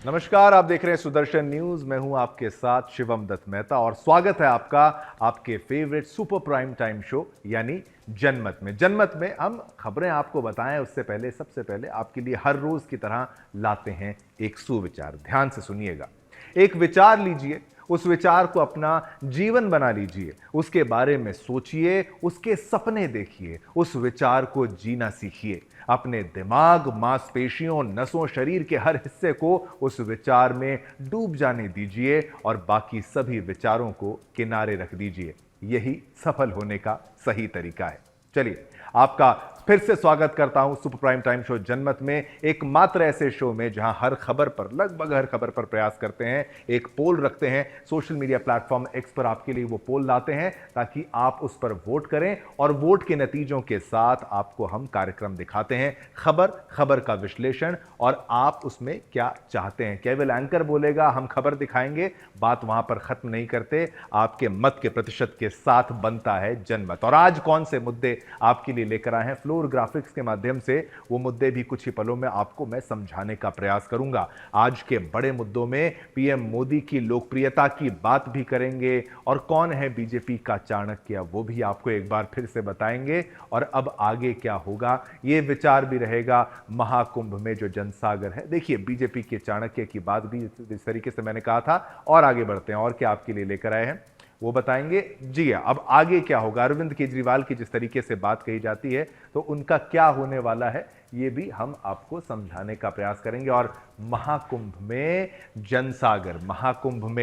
नमस्कार, आप देख रहे हैं सुदर्शन न्यूज। मैं हूं आपके साथ शिवम दत्त मेहता और स्वागत है आपका आपके favourite super prime time show यानी जनमत में। जनमत में हम खबरें आपको बताएं उससे पहले सबसे पहले आपके लिए हर रोज की तरह लाते हैं एक सुविचार। ध्यान से सुनिएगा। एक विचार लीजिए, उस विचार को अपना जीवन बना लीजिए, उसके बारे में सोचिए, उसके सपने देखिए, उस विचार को जीना सीखिए। अपने दिमाग, मांसपेशियों, नसों, शरीर के हर हिस्से को उस विचार में डूब जाने दीजिए और बाकी सभी विचारों को किनारे रख दीजिए। यही सफल होने का सही तरीका है। चलिए, आपका फिर से स्वागत करता हूं सुपर प्राइम टाइम शो जनमत में, एकमात्र ऐसे शो में जहां हर खबर पर, लगभग हर खबर पर प्रयास करते हैं, एक पोल रखते हैं। सोशल मीडिया प्लेटफॉर्म एक्स पर आपके लिए वो पोल लाते हैं ताकि आप उस पर वोट करें और वोट के नतीजों के साथ आपको हम कार्यक्रम दिखाते हैं, खबर का विश्लेषण, और आप उसमें क्या चाहते हैं। केवल एंकर बोलेगा हम खबर दिखाएंगे, बात वहां पर खत्म नहीं करते। आपके मत के प्रतिशत के साथ बनता है जनमत। और आज कौन से मुद्दे आपके लिए लेकर आए हैं, फ्लोर ग्राफिक्स के माध्यम से वो मुद्दे भी कुछ ही पलों में आपको मैं समझाने का प्रयास करूंगा। आज के बड़े मुद्दों में पीएम मोदी की लोकप्रियता की बात भी करेंगे और कौन है बीजेपी का चाणक्य वो भी आपको एक बार फिर से बताएंगे। और अब आगे क्या होगा ये विचार भी रहेगा। महाकुंभ में जो जनसागर है, देखिए बीजेपी के चाणक्य की बात भी इस तरीके से मैंने कहा था। और आगे बढ़ते हैं और क्या आपके लिए लेकर आए हैं वो बताएंगे। जी हाँ, अब आगे क्या होगा, अरविंद केजरीवाल की जिस तरीके से बात कही जाती है तो उनका क्या होने वाला है ये भी हम आपको समझाने का प्रयास करेंगे। और महाकुंभ में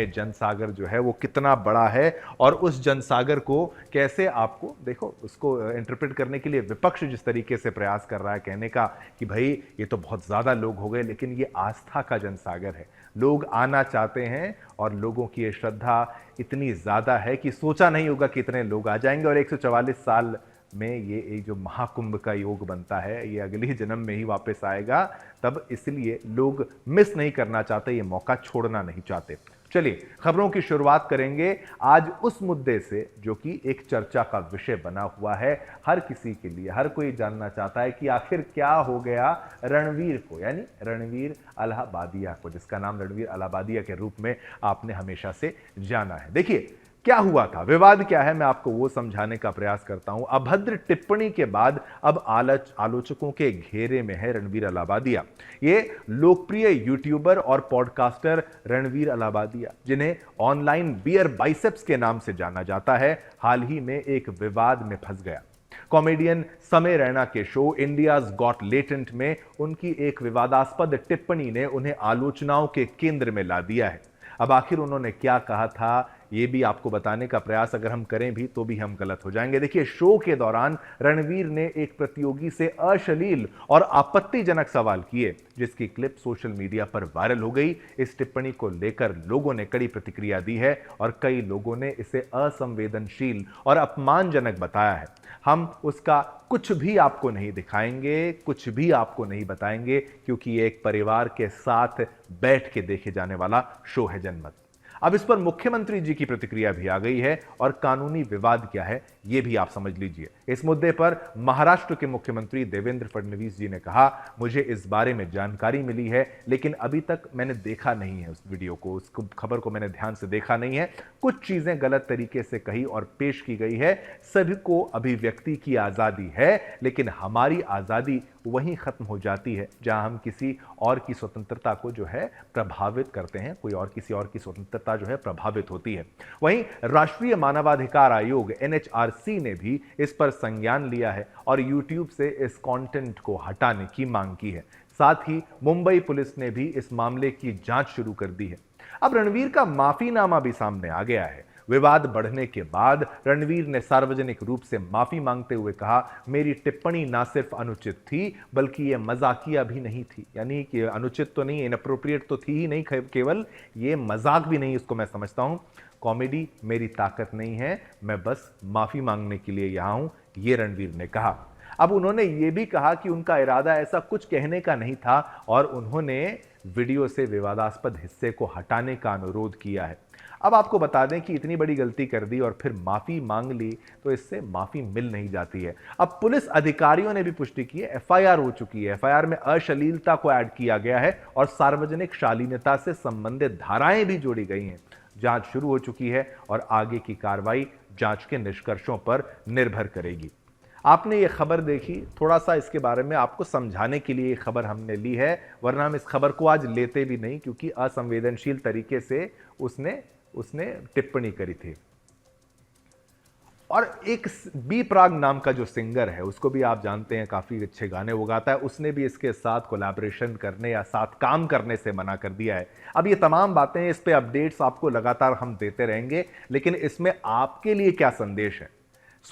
जनसागर जो है वो कितना बड़ा है और उस जनसागर को कैसे आपको, देखो उसको इंटरप्रेट करने के लिए विपक्ष जिस तरीके से प्रयास कर रहा है कहने का कि भाई ये तो बहुत ज्यादा लोग हो गए, लेकिन ये आस्था का जनसागर है। लोग आना चाहते हैं और लोगों की ये श्रद्धा इतनी ज्यादा है कि सोचा नहीं होगा कितने लोग आ जाएंगे। और 144 साल में ये एक जो महाकुंभ का योग बनता है ये अगले जन्म में ही वापस आएगा, तब इसलिए लोग मिस नहीं करना चाहते, ये मौका छोड़ना नहीं चाहते। चलिए खबरों की शुरुआत करेंगे आज उस मुद्दे से जो कि एक चर्चा का विषय बना हुआ है हर किसी के लिए। हर कोई जानना चाहता है कि आखिर क्या हो गया रणवीर को, यानी रणवीर अलाहाबादिया को, जिसका नाम रणवीर अलाहाबादिया के रूप में आपने हमेशा से जाना है। देखिए क्या हुआ था, विवाद क्या है, मैं आपको वो समझाने का प्रयास करता हूं। अभद्र टिप्पणी के बाद अब आलोचकों के घेरे में है रणवीर अलाहाबादिया। ये लोकप्रिय यूट्यूबर और पॉडकास्टर रणवीर अलाहाबादिया, जिन्हें ऑनलाइन बियर बाइसेप्स के नाम से जाना जाता है, हाल ही में एक विवाद में फंस गया। कॉमेडियन समय रैना के शो इंडियाज गॉट लेटेंट में उनकी एक विवादास्पद टिप्पणी ने उन्हें आलोचनाओं के केंद्र में ला दिया है। अब आखिर उन्होंने क्या कहा था ये भी आपको बताने का प्रयास अगर हम करें भी तो भी हम गलत हो जाएंगे। देखिए शो के दौरान रणवीर ने एक प्रतियोगी से अश्लील और आपत्तिजनक सवाल किए, जिसकी क्लिप सोशल मीडिया पर वायरल हो गई। इस टिप्पणी को लेकर लोगों ने कड़ी प्रतिक्रिया दी है और कई लोगों ने इसे असंवेदनशील और अपमानजनक बताया है। हम उसका कुछ भी आपको नहीं दिखाएंगे, कुछ भी आपको नहीं बताएंगे, क्योंकि ये एक परिवार के साथ बैठ के देखे जाने वाला शो है जनमत। अब इस पर मुख्यमंत्री जी की प्रतिक्रिया भी आ गई है और कानूनी विवाद क्या है यह भी आप समझ लीजिए। इस मुद्दे पर महाराष्ट्र के मुख्यमंत्री देवेंद्र फडणवीस जी ने कहा, मुझे इस बारे में जानकारी मिली है लेकिन अभी तक मैंने देखा नहीं है उस वीडियो को, उस खबर को मैंने ध्यान से देखा नहीं है। कुछ चीजें गलत तरीके से कही और पेश की गई है। सभी को अभिव्यक्ति की आजादी है, लेकिन हमारी आजादी वहीं खत्म हो जाती है जहां हम किसी और की स्वतंत्रता को जो है प्रभावित करते हैं, कोई और किसी और की स्वतंत्रता जो है प्रभावित होती है। वहीं राष्ट्रीय मानवाधिकार आयोग एनएचआरसी ने भी इस पर संज्ञान लिया है और यूट्यूब से इस कंटेंट को हटाने की मांग की है। साथ ही मुंबई पुलिस ने भी इस मामले की जांच शुरू कर दी है। अब रणवीर का माफीनामा भी सामने आ गया है। विवाद बढ़ने के बाद रणवीर ने सार्वजनिक रूप से माफी मांगते हुए कहा, मेरी टिप्पणी ना सिर्फ अनुचित थी बल्कि यह मजाकिया भी नहीं थी। यानी कि अनुचित तो नहीं, इनअप्रोप्रिएट तो थी ही नहीं, केवल ये मजाक भी नहीं, इसको मैं समझता हूं। कॉमेडी मेरी ताकत नहीं है, मैं बस माफी मांगने के लिए यहां हूं, ये रणवीर ने कहा। अब उन्होंने ये भी कहा कि उनका इरादा ऐसा कुछ कहने का नहीं था और उन्होंने वीडियो से विवादास्पद हिस्से को हटाने का अनुरोध किया है। अब आपको बता दें कि इतनी बड़ी गलती कर दी और फिर माफी मांग ली तो इससे माफी मिल नहीं जाती है। अब पुलिस अधिकारियों ने भी पुष्टि की है, एफआईआर हो चुकी है। एफआईआर में अश्लीलता को ऐड किया गया है और सार्वजनिक शालीनता से संबंधित धाराएं भी जोड़ी गई हैं। जांच शुरू हो चुकी है और आगे की कार्रवाई जांच के निष्कर्षों पर निर्भर करेगी। आपने ये खबर देखी, थोड़ा सा इसके बारे में आपको समझाने के लिए ये खबर हमने ली है, वरना हम इस खबर को आज लेते भी नहीं, क्योंकि असंवेदनशील तरीके से उसने टिप्पणी करी थी। और एक बी प्राग नाम का जो सिंगर है, उसको भी आप जानते हैं, काफी अच्छे गाने वो गाता है, उसने भी इसके साथ कोलैबोरेशन करने या साथ काम करने से मना कर दिया है। अब ये तमाम बातें, इस पे अपडेट्स आपको लगातार हम देते रहेंगे, लेकिन इसमें आपके लिए क्या संदेश है?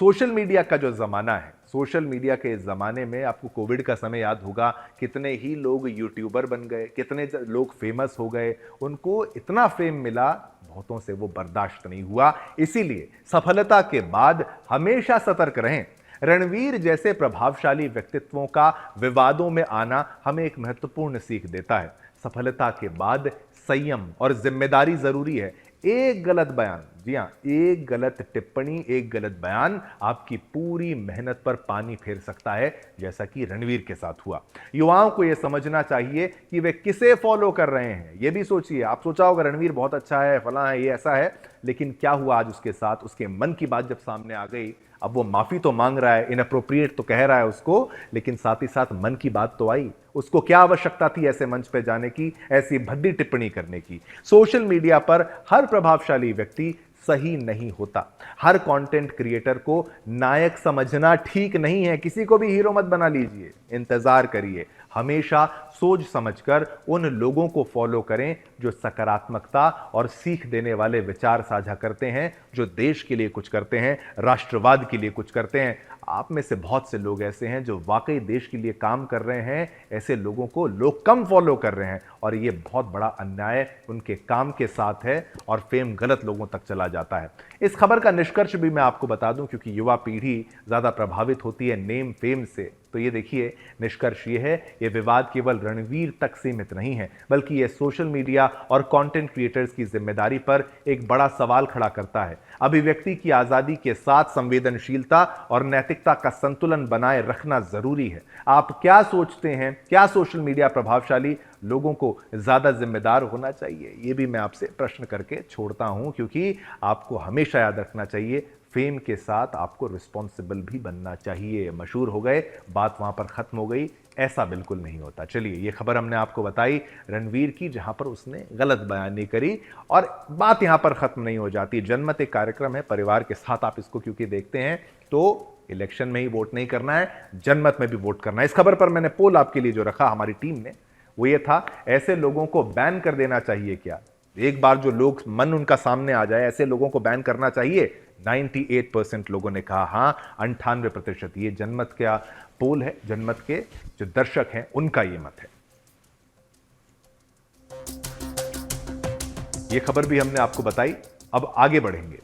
सोशल मीडिया का जो ज़माना है, सोशल मीडिया के इस ज़माने में आपको कोविड का समय याद होगा, कितने ही लोग यूट्यूबर बन गए, कितने लोग फेमस हो गए, उनको इतना फेम मिला, बहुतों से वो बर्दाश्त नहीं हुआ। इसीलिए सफलता के बाद हमेशा सतर्क रहें। रणवीर जैसे प्रभावशाली व्यक्तित्वों का विवादों में आना हमें एक महत्वपूर्ण सीख देता है। सफलता के बाद संयम और जिम्मेदारी जरूरी है। एक गलत बयान, जी हां, एक गलत टिप्पणी, एक गलत बयान आपकी पूरी मेहनत पर पानी फेर सकता है, जैसा कि रणवीर के साथ हुआ। युवाओं को यह समझना चाहिए कि वे किसे फॉलो कर रहे हैं। यह भी सोचिए, आप सोचा होगा रणवीर बहुत अच्छा है, फला है, ये ऐसा है, लेकिन क्या हुआ आज उसके साथ? उसके मन की बात जब सामने आ गई, अब वो माफी तो मांग रहा है, इनअप्रोप्रिएट तो कह रहा है उसको, लेकिन साथ ही साथ मन की बात तो आई। उसको क्या आवश्यकता थी ऐसे मंच पे जाने की, ऐसी भद्दी टिप्पणी करने की? सोशल मीडिया पर हर प्रभावशाली व्यक्ति सही नहीं होता। हर कंटेंट क्रिएटर को नायक समझना ठीक नहीं है। किसी को भी हीरो मत बना लीजिए, इंतजार करिए। हमेशा सोच समझकर उन लोगों को फॉलो करें जो सकारात्मकता और सीख देने वाले विचार साझा करते हैं, जो देश के लिए कुछ करते हैं, राष्ट्रवाद के लिए कुछ करते हैं। आप में से बहुत से लोग ऐसे हैं जो वाकई देश के लिए काम कर रहे हैं। ऐसे लोगों को लोग कम फॉलो कर रहे हैं और ये बहुत बड़ा अन्याय उनके काम के साथ है और फेम गलत लोगों तक चला जाता है। इस खबर का निष्कर्ष भी मैं आपको बता दूं, क्योंकि युवा पीढ़ी ज्यादा प्रभावित होती है नेम फेम से। तो ये देखिए, निष्कर्ष ये है, ये विवाद केवल रणवीर तक सीमित नहीं है, बल्कि ये सोशल मीडिया और कंटेंट क्रिएटर्स की जिम्मेदारी पर एक बड़ा सवाल खड़ा करता है। अभिव्यक्ति की आजादी के साथ संवेदनशीलता और नैतिकता का संतुलन बनाए रखना जरूरी है। आप क्या सोचते हैं? क्या सोशल मीडिया प्रभावशाली लोगों को ज्यादा जिम्मेदार होना चाहिए? ये भी मैं आपसे प्रश्न करके छोड़ता हूं, क्योंकि आपको हमेशा याद रखना चाहिए, फेम के साथ आपको रिस्पॉन्सिबल भी बनना चाहिए। मशहूर हो गए, बात वहां पर खत्म हो गई, ऐसा बिल्कुल नहीं होता। चलिए, ये खबर हमने आपको बताई रणवीर की, जहां पर उसने गलत बयानी करी और बात यहां पर खत्म नहीं हो जाती। जनमत एक कार्यक्रम है, परिवार के साथ आप इसको क्योंकि देखते हैं, तो इलेक्शन में ही वोट नहीं करना है, जनमत में भी वोट करना है। इस खबर पर मैंने पोल आपके लिए जो रखा हमारी टीम ने, वो ये था, ऐसे लोगों को बैन कर देना चाहिए क्या? एक बार जो लोग मन उनका सामने आ जाए, ऐसे लोगों को बैन करना चाहिए? 98% लोगों ने कहा हां, 98%। ये जनमत का पोल है, जनमत के जो दर्शक हैं उनका ये मत है। ये खबर भी हमने आपको बताई। अब आगे बढ़ेंगे।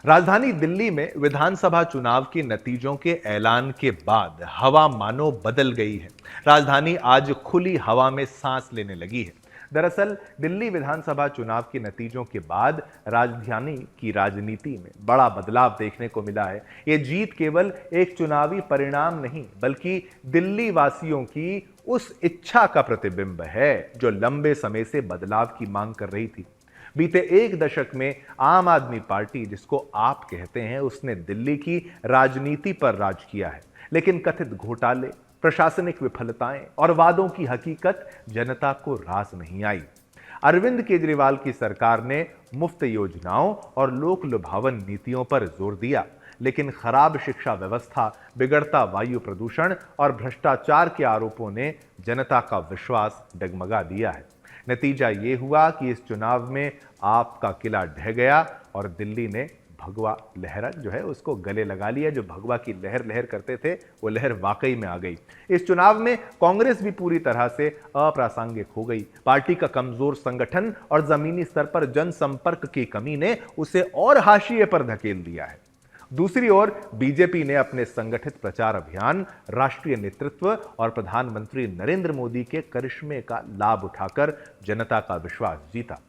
राजधानी दिल्ली में विधानसभा चुनाव के नतीजों के ऐलान के बाद हवा मानो बदल गई है। राजधानी आज खुली हवा में सांस लेने लगी है। दरअसल दिल्ली विधानसभा चुनाव के नतीजों के बाद राजधानी की राजनीति में बड़ा बदलाव देखने को मिला है। यह जीत केवल एक चुनावी परिणाम नहीं, बल्कि दिल्ली वासियों की उस इच्छा का प्रतिबिंब है जो लंबे समय से बदलाव की मांग कर रही थी। बीते एक दशक में आम आदमी पार्टी, जिसको आप कहते हैं, उसने दिल्ली की राजनीति पर राज किया है, लेकिन कथित घोटाले, प्रशासनिक विफलताएं और वादों की हकीकत जनता को रास नहीं आई। अरविंद केजरीवाल की सरकार ने मुफ्त योजनाओं और लोक लुभावन नीतियों पर जोर दिया, लेकिन खराब शिक्षा व्यवस्था, बिगड़ता वायु प्रदूषण और भ्रष्टाचार के आरोपों ने जनता का विश्वास डगमगा दिया है। नतीजा यह हुआ कि इस चुनाव में आपका किला ढह गया और दिल्ली ने भगवा लहर जो है उसको गले लगा लिया। जो भगवा की लहर लहर करते थे, वो लहर वाकई में आ गई। इस चुनाव में कांग्रेस भी पूरी तरह से अप्रासंगिक हो गई। पार्टी का कमजोर संगठन और जमीनी स्तर पर जनसंपर्क की कमी ने उसे और हाशिए पर धकेल दिया है। दूसरी ओर बीजेपी ने अपने संगठित प्रचार अभियान, राष्ट्रीय नेतृत्व और प्रधानमंत्री नरेंद्र मोदी के करिश्मे का लाभ उठाकर जनता का विश्वास जीता।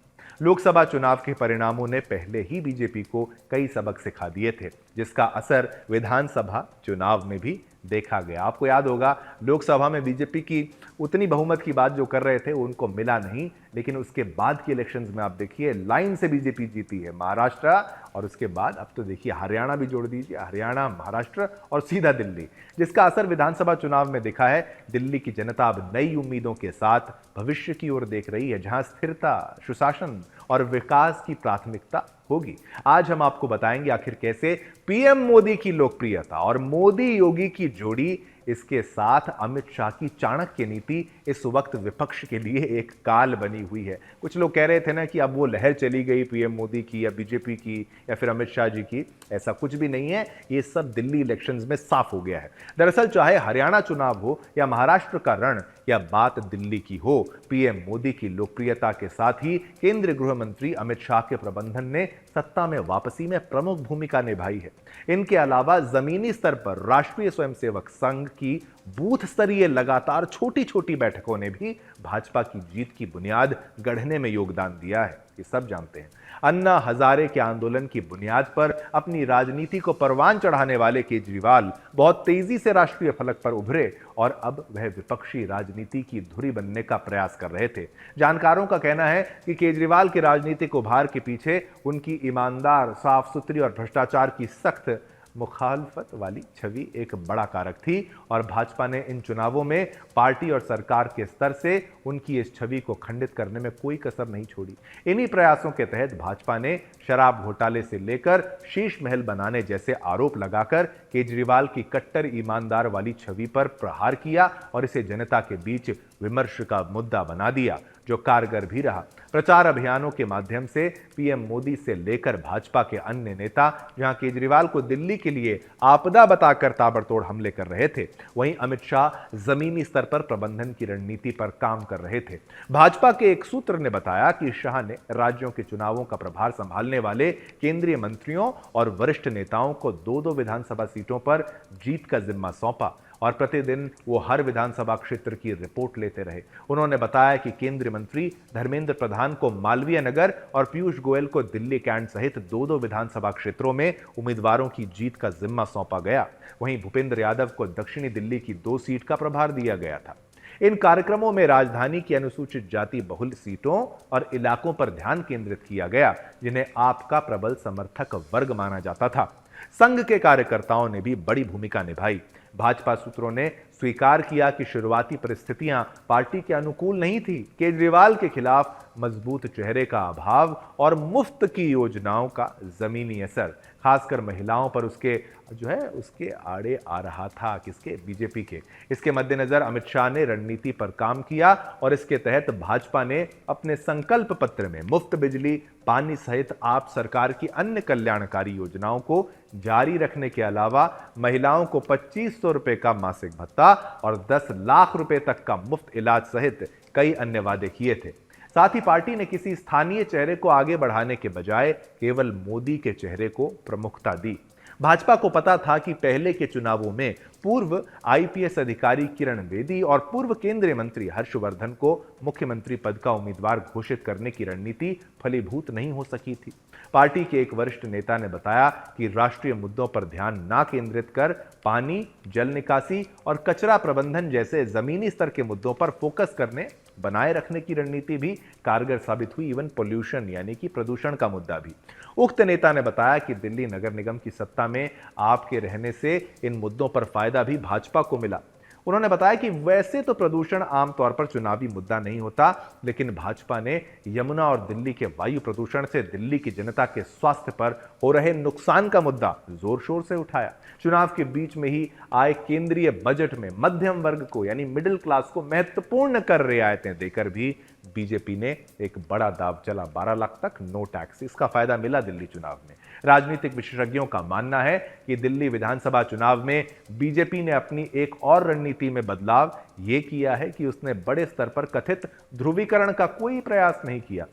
लोकसभा चुनाव के परिणामों ने पहले ही बीजेपी को कई सबक सिखा दिए थे, जिसका असर विधानसभा चुनाव में भी देखा गया। आपको याद होगा लोकसभा में बीजेपी की उतनी बहुमत की बात जो कर रहे थे उनको मिला नहीं, लेकिन उसके बाद के इलेक्शंस में आप देखिए लाइन से बीजेपी जीती है महाराष्ट्र, और उसके बाद अब तो देखिए हरियाणा भी जोड़ दीजिए, हरियाणा, महाराष्ट्र और सीधा दिल्ली, जिसका असर विधानसभा चुनाव में दिखा है। दिल्ली की जनता अब नई उम्मीदों के साथ भविष्य की ओर देख रही है, जहां स्थिरता, सुशासन और विकास की प्राथमिकता होगी। आज हम आपको बताएंगे आखिर कैसे पीएम मोदी की लोकप्रियता और मोदी योगी की जोड़ी, इसके साथ अमित शाह की चाणक्य नीति इस वक्त विपक्ष के लिए एक काल बनी हुई है। कुछ लोग कह रहे थे ना कि अब वो लहर चली गई पीएम मोदी की या बीजेपी की या फिर अमित शाह जी की, ऐसा कुछ भी नहीं है। ये सब दिल्ली इलेक्शंस में साफ हो गया है। दरअसल चाहे हरियाणा चुनाव हो या महाराष्ट्र का रण या बात दिल्ली की हो, पीएम मोदी की लोकप्रियता के साथ ही केंद्रीय गृह मंत्री अमित शाह के प्रबंधन ने सत्ता में वापसी में प्रमुख भूमिका निभाई है। इनके अलावा जमीनी स्तर पर राष्ट्रीय स्वयंसेवक संघ की बूथ स्तरीय लगातार छोटी छोटी बैठकों ने भी भाजपा की जीत की बुनियाद गढ़ने में योगदान दिया है, ये सब जानते हैं। अन्ना हजारे के आंदोलन की बुनियाद पर अपनी राजनीति को परवान चढ़ाने वाले केजरीवाल बहुत तेजी से राष्ट्रीय फलक पर उभरे और अब वह विपक्षी राजनीति की धुरी बनने का प्रयास कर रहे थे। जानकारों का कहना है कि केजरीवाल के राजनीतिक उभार के पीछे उनकी ईमानदार, साफ सुथरी और भ्रष्टाचार की सख्त मुखालफत वाली छवि एक बड़ा कारक थी, और भाजपा ने इन चुनावों में पार्टी और सरकार के स्तर से उनकी इस छवि को खंडित करने में कोई कसर नहीं छोड़ी। इन्हीं प्रयासों के तहत भाजपा ने शराब घोटाले से लेकर शीश महल बनाने जैसे आरोप लगाकर केजरीवाल की कट्टर ईमानदार वाली छवि पर प्रहार किया और इसे जनता के बीच विमर्श का मुद्दा बना दिया, जो कारगर भी रहा। प्रचार अभियानों के माध्यम से पीएम मोदी से लेकर भाजपा के अन्य नेता जहां केजरीवाल को दिल्ली के लिए आपदा बताकर ताबड़तोड़ हमले कर रहे थे, वहीं अमित शाह जमीनी स्तर पर प्रबंधन की रणनीति पर काम कर रहे थे। भाजपा के एक सूत्र ने बताया कि शाह ने राज्यों के चुनावों का प्रभार संभालने वाले केंद्रीय मंत्रियों और वरिष्ठ नेताओं को 2-2 विधानसभा सीटों पर जीत का जिम्मा सौंपा और प्रतिदिन वो हर विधानसभा क्षेत्र की रिपोर्ट लेते रहे। उन्होंने बताया कि केंद्रीय मंत्री धर्मेंद्र प्रधान को मालवीय नगर और पीयूष गोयल को दिल्ली कैंट सहित 2-2 विधानसभा क्षेत्रों में उम्मीदवारों की जीत का जिम्मा सौंपा गया। वहीं भूपेंद्र यादव को दक्षिणी दिल्ली की 2 सीट का प्रभार दिया गया था। इन कार्यक्रमों में राजधानी की अनुसूचित जाति बहुल सीटों और इलाकों पर ध्यान केंद्रित किया गया, जिन्हें आपका प्रबल समर्थक वर्ग माना जाता था। संघ के कार्यकर्ताओं ने भी बड़ी भूमिका निभाई। भाजपा सूत्रों ने स्वीकार किया कि शुरुआती परिस्थितियां पार्टी के अनुकूल नहीं थी। केजरीवाल के खिलाफ मजबूत चेहरे का अभाव और मुफ्त की योजनाओं का जमीनी असर खासकर महिलाओं पर उसके आड़े आ रहा था। किसके? बीजेपी के। इसके मद्देनजर अमित शाह ने रणनीति पर काम किया और इसके तहत भाजपा ने अपने संकल्प पत्र में मुफ्त बिजली, पानी सहित आप सरकार की अन्य कल्याणकारी योजनाओं को जारी रखने के अलावा महिलाओं को 2500 रुपए का मासिक भत्ता और 10 लाख रुपए तक का मुफ्त इलाज सहित कई अन्य वादे किए थे। साथ ही पार्टी ने किसी स्थानीय चेहरे को आगे बढ़ाने के बजाय केवल मोदी के चेहरे को प्रमुखता दी। भाजपा को पता था कि पहले के चुनावों में पूर्व आईपीएस अधिकारी किरण बेदी और पूर्व केंद्रीय मंत्री हर्षवर्धन को मुख्यमंत्री पद का उम्मीदवार घोषित करने की रणनीति फलीभूत नहीं हो सकी थी। पार्टी के एक वरिष्ठ नेता ने बताया कि राष्ट्रीय मुद्दों पर ध्यान न केंद्रित कर पानी, जल निकासी और कचरा प्रबंधन जैसे जमीनी स्तर के मुद्दों पर फोकस करने, बनाए रखने की रणनीति भी कारगर साबित हुई। इवन पोल्यूशन यानी कि प्रदूषण का मुद्दा भी। उक्त नेता ने बताया कि दिल्ली नगर निगम की सत्ता में आपके रहने से इन मुद्दों पर फायदा भी भाजपा को मिला। उन्होंने बताया कि वैसे तो प्रदूषण आमतौर पर चुनावी मुद्दा नहीं होता, लेकिन भाजपा ने यमुना और दिल्ली के वायु प्रदूषण से दिल्ली की जनता के स्वास्थ्य पर हो रहे नुकसान का मुद्दा जोर शोर से उठाया। चुनाव के बीच में ही आए केंद्रीय बजट में मध्यम वर्ग को यानी मिडिल क्लास को महत्वपूर्ण कर रियायतें देकर भी बीजेपी ने एक बड़ा दाव चला। 12 लाख तक नो टैक्स, इसका फायदा मिला दिल्ली चुनाव में। राजनीतिक विशेषज्ञों का मानना है कि दिल्ली विधानसभा चुनाव में बीजेपी ने अपनी एक और रणनीति में बदलाव यह किया है कि उसने बड़े स्तर पर कथित ध्रुवीकरण का कोई प्रयास नहीं किया।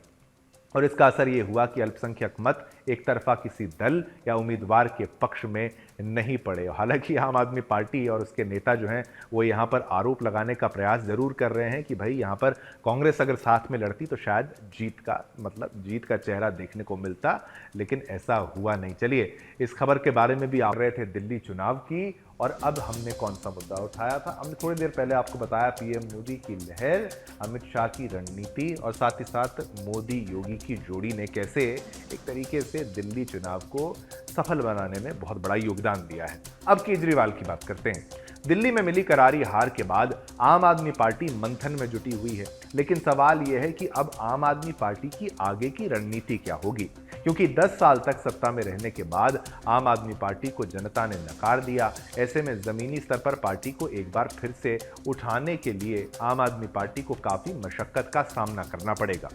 और इसका असर ये हुआ कि अल्पसंख्यक मत एक तरफा किसी दल या उम्मीदवार के पक्ष में नहीं पड़े। हालांकि आम आदमी पार्टी और उसके नेता जो हैं वो यहाँ पर आरोप लगाने का प्रयास जरूर कर रहे हैं कि भाई यहाँ पर कांग्रेस अगर साथ में लड़ती तो शायद जीत का चेहरा देखने को मिलता, लेकिन ऐसा हुआ नहीं। चलिए इस खबर के बारे में भी आ रहे थे दिल्ली चुनाव की, और अब हमने कौन सा मुद्दा उठाया था? हमने थोड़ी देर पहले आपको बताया पीएम मोदी की लहर, अमित शाह की रणनीति और साथ ही साथ मोदी योगी की जोड़ी ने कैसे एक तरीके से दिल्ली चुनाव को सफल बनाने में बहुत बड़ा योगदान दिया है। अब केजरीवाल की बात करते हैं। दिल्ली में मिली करारी हार के बाद आम आदमी पार्टी मंथन में जुटी हुई है, लेकिन सवाल यह है कि अब आम आदमी पार्टी की आगे की रणनीति क्या होगी, क्योंकि 10 साल तक सत्ता में रहने के बाद आम आदमी पार्टी को जनता ने नकार दिया। ऐसे में जमीनी स्तर पर पार्टी को एक बार फिर से उठाने के लिए आम आदमी पार्टी को काफी मशक्कत का सामना करना पड़ेगा।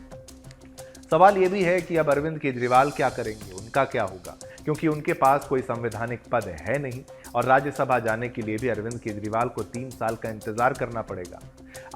सवाल यह भी है कि अब अरविंद केजरीवाल क्या करेंगे, उनका क्या होगा, क्योंकि उनके पास कोई संवैधानिक पद है नहीं और राज्यसभा जाने के लिए भी अरविंद केजरीवाल को 3 साल का इंतजार करना पड़ेगा।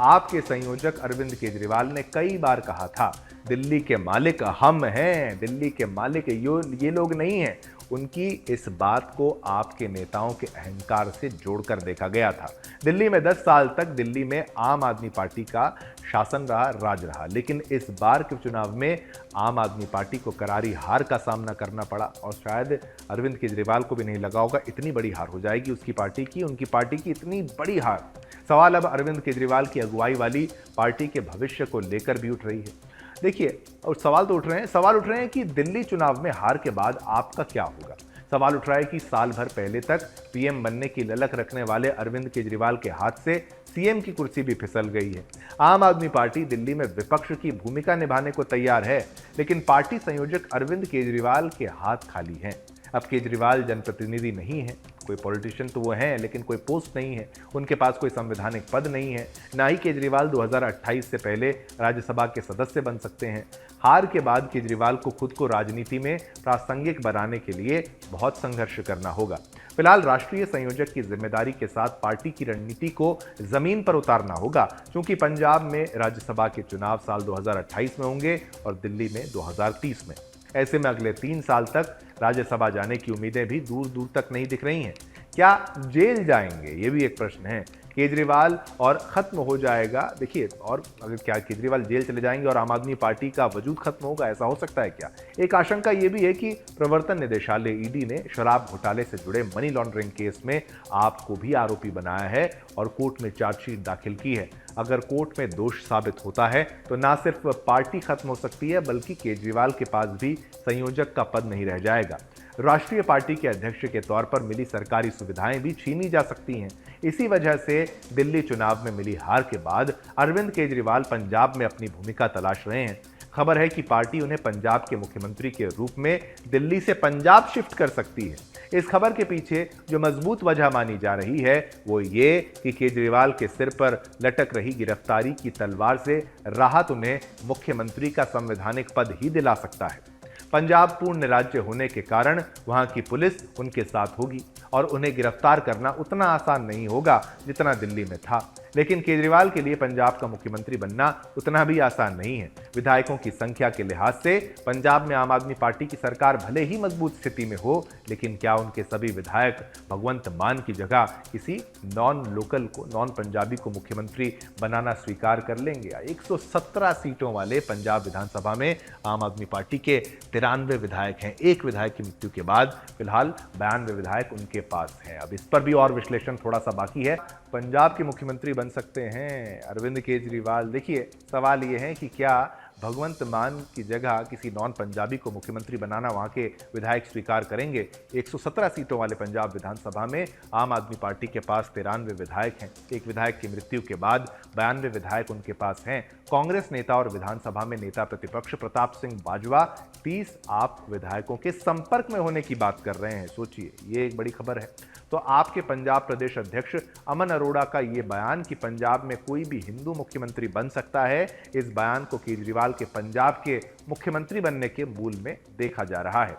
आपके संयोजक अरविंद केजरीवाल ने कई बार कहा था दिल्ली के मालिक हम हैं, दिल्ली के मालिक ये लोग नहीं हैं। उनकी इस बात को आपके नेताओं के अहंकार से जोड़कर देखा गया था। दिल्ली में 10 साल तक दिल्ली में आम आदमी पार्टी का शासन रहा, राज रहा, लेकिन इस बार के चुनाव में आम आदमी पार्टी को करारी हार का सामना करना पड़ा और शायद अरविंद केजरीवाल को भी नहीं लगा होगा इतनी बड़ी हार हो जाएगी उनकी पार्टी की इतनी बड़ी हार। सवाल अब अरविंद केजरीवाल की अगुवाई वाली पार्टी के भविष्य को लेकर भी उठ रही है। देखिए, और सवाल उठ रहे हैं कि दिल्ली चुनाव में हार के बाद आपका क्या होगा। सवाल उठ रहा है कि साल भर पहले तक पीएम बनने की ललक रखने वाले अरविंद केजरीवाल के हाथ से सीएम की कुर्सी भी फिसल गई है। आम आदमी पार्टी दिल्ली में विपक्ष की भूमिका निभाने को तैयार है, लेकिन पार्टी संयोजक अरविंद केजरीवाल के हाथ खाली हैं। अब केजरीवाल जनप्रतिनिधि नहीं है, कोई पॉलिटिशियन तो वो हैं लेकिन कोई पोस्ट नहीं है, उनके पास कोई संवैधानिक पद नहीं है, ना ही केजरीवाल 2028 से पहले राज्यसभा के सदस्य बन सकते हैं। हार के बाद केजरीवाल को खुद को राजनीति में प्रासंगिक बनाने के लिए बहुत संघर्ष करना होगा। फिलहाल राष्ट्रीय संयोजक की जिम्मेदारी के साथ पार्टी की रणनीति को जमीन पर उतारना होगा, क्योंकि पंजाब में राज्यसभा के चुनाव साल 2028 में होंगे और दिल्ली में 2030 में। ऐसे में अगले 3 साल तक राज्यसभा जाने की उम्मीदें भी दूर दूर तक नहीं दिख रही हैं। क्या जेल जाएंगे, ये भी एक प्रश्न है। केजरीवाल और खत्म हो जाएगा, देखिए, और अगर क्या केजरीवाल जेल चले जाएंगे और आम आदमी पार्टी का वजूद खत्म होगा, ऐसा हो सकता है क्या? एक आशंका ये भी है कि प्रवर्तन निदेशालय ईडी ने शराब घोटाले से जुड़े मनी लॉन्ड्रिंग केस में आपको भी आरोपी बनाया है और कोर्ट में चार्जशीट दाखिल की है। अगर कोर्ट में दोष साबित होता है तो ना सिर्फ पार्टी खत्म हो सकती है, बल्कि केजरीवाल के पास भी संयोजक का पद नहीं रह जाएगा। राष्ट्रीय पार्टी के अध्यक्ष के तौर पर मिली सरकारी सुविधाएं भी छीनी जा सकती हैं। इसी वजह से दिल्ली चुनाव में मिली हार के बाद अरविंद केजरीवाल पंजाब में अपनी भूमिका तलाश रहे हैं। खबर है कि पार्टी उन्हें पंजाब के मुख्यमंत्री के रूप में दिल्ली से पंजाब शिफ्ट कर सकती है। इस खबर के पीछे जो मजबूत वजह मानी जा रही है वो ये कि केजरीवाल के सिर पर लटक रही गिरफ्तारी की तलवार से राहत उन्हें मुख्यमंत्री का संवैधानिक पद ही दिला सकता है। पंजाब पूर्ण राज्य होने के कारण वहां की पुलिस उनके साथ होगी और उन्हें गिरफ्तार करना उतना आसान नहीं होगा जितना दिल्ली में था। लेकिन केजरीवाल के लिए पंजाब का मुख्यमंत्री बनना उतना भी आसान नहीं है। विधायकों की संख्या के लिहाज से पंजाब में आम आदमी पार्टी की सरकार भले ही मजबूत स्थिति में हो, लेकिन क्या उनके सभी विधायक भगवंत मान की जगह किसी नॉन पंजाबी को मुख्यमंत्री बनाना स्वीकार कर लेंगे? 117 सीटों वाले पंजाब विधानसभा में आम आदमी पार्टी के 93 विधायक हैं। एक विधायक की मृत्यु के बाद फिलहाल 92 विधायक उनके पास हैं। अब इस पर भी और विश्लेषण थोड़ा सा बाकी है। पंजाब के मुख्यमंत्री बन सकते हैं अरविंद केजरीवाल। देखिए, सवाल ये है कि क्या भगवंत मान की जगह किसी नॉन पंजाबी को मुख्यमंत्री बनाना वहां के विधायक स्वीकार करेंगे? 117 सीटों वाले पंजाब विधानसभा में आम आदमी पार्टी के पास 93 विधायक हैं। एक विधायक की मृत्यु के बाद 92 विधायक उनके पास हैं। कांग्रेस नेता और विधानसभा में नेता प्रतिपक्ष प्रताप सिंह बाजवा 30 आप विधायकों के संपर्क में होने की बात कर रहे हैं। सोचिए, ये एक बड़ी खबर है। तो आपके पंजाब प्रदेश अध्यक्ष अमन अरोड़ा का ये बयान कि पंजाब में कोई भी हिंदू मुख्यमंत्री बन सकता है, इस बयान को केजरीवाल के पंजाब के मुख्यमंत्री बनने के मूल में देखा जा रहा है।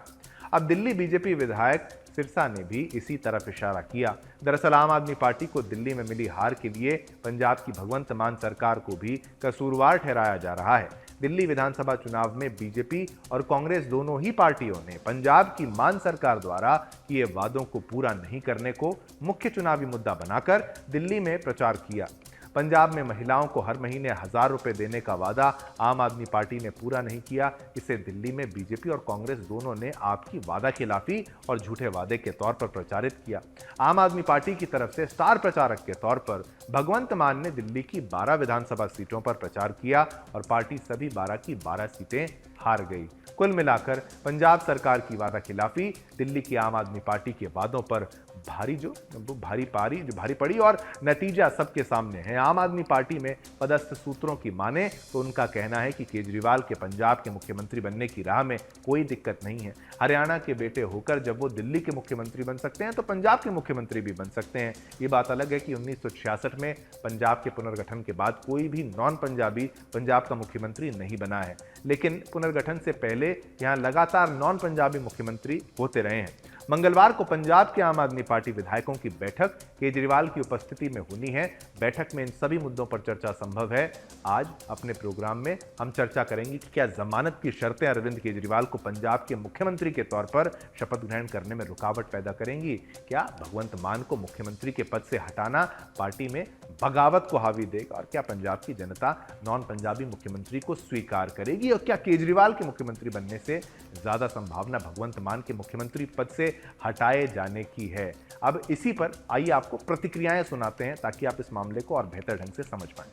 अब दिल्ली बीजेपी विधायक सिरसा ने भी इसी तरफ इशारा किया। दरअसल आम आदमी पार्टी को दिल्ली में मिली हार के लिए पंजाब की भगवंत मान सरकार को भी कसूरवार ठहराया जा रहा है। दिल्ली विधानसभा चुनाव में बीजेपी और कांग्रेस दोनों ही पार्टियों ने पंजाब की मान सरकार द्वारा किए वादों को पूरा नहीं करने को मुख्य चुनावी मुद्दा बनाकर दिल्ली में प्रचार किया। पंजाब में महिलाओं को हर महीने 1,000 रुपए देने का वादा आम आदमी पार्टी ने पूरा नहीं किया। इसे दिल्ली में बीजेपी और कांग्रेस दोनों ने आपकी वादा खिलाफी और झूठे वादे के तौर पर प्रचारित किया। आम आदमी पार्टी की तरफ से स्टार प्रचारक के तौर पर भगवंत मान ने दिल्ली की 12 विधानसभा सीटों पर प्रचार किया और पार्टी सभी 12 की 12 सीटें हार गई। कुल मिलाकर पंजाब सरकार की वादा खिलाफी, दिल्ली की आम आदमी पार्टी के वादों पर भारी पड़ी और नतीजा सबके सामने है। आम आदमी पार्टी में पदस्थ सूत्रों की माने तो उनका कहना है कि केजरीवाल के पंजाब के मुख्यमंत्री बनने की राह में कोई दिक्कत नहीं है। हरियाणा के बेटे होकर जब वो दिल्ली के मुख्यमंत्री बन सकते हैं तो पंजाब के मुख्यमंत्री भी बन सकते हैं। ये बात अलग है कि 1966 में पंजाब के पुनर्गठन के बाद कोई भी नॉन पंजाबी पंजाब का मुख्यमंत्री नहीं बना है, लेकिन पुनर्गठन से पहले यहां लगातार नॉन पंजाबी मुख्यमंत्री होते रहे हैं। मंगलवार को पंजाब के आम आदमी पार्टी विधायकों की बैठक केजरीवाल की उपस्थिति में होनी है। बैठक में इन सभी मुद्दों पर चर्चा संभव है। आज अपने प्रोग्राम में हम चर्चा करेंगे कि क्या जमानत की शर्तें अरविंद केजरीवाल को पंजाब के मुख्यमंत्री के तौर पर शपथ ग्रहण करने में रुकावट पैदा करेंगी। क्या भगवंत मान को मुख्यमंत्री के पद से हटाना पार्टी में बगावत को हावी देगा और क्या पंजाब की जनता नॉन पंजाबी मुख्यमंत्री को स्वीकार करेगी और क्या केजरीवाल के मुख्यमंत्री बनने से ज्यादा संभावना भगवंत मान के मुख्यमंत्री पद से हटाए जाने की है। अब इसी पर आइए आपको प्रतिक्रियाएं सुनाते हैं ताकि आप इस मामले को और बेहतर ढंग से समझ पाएं।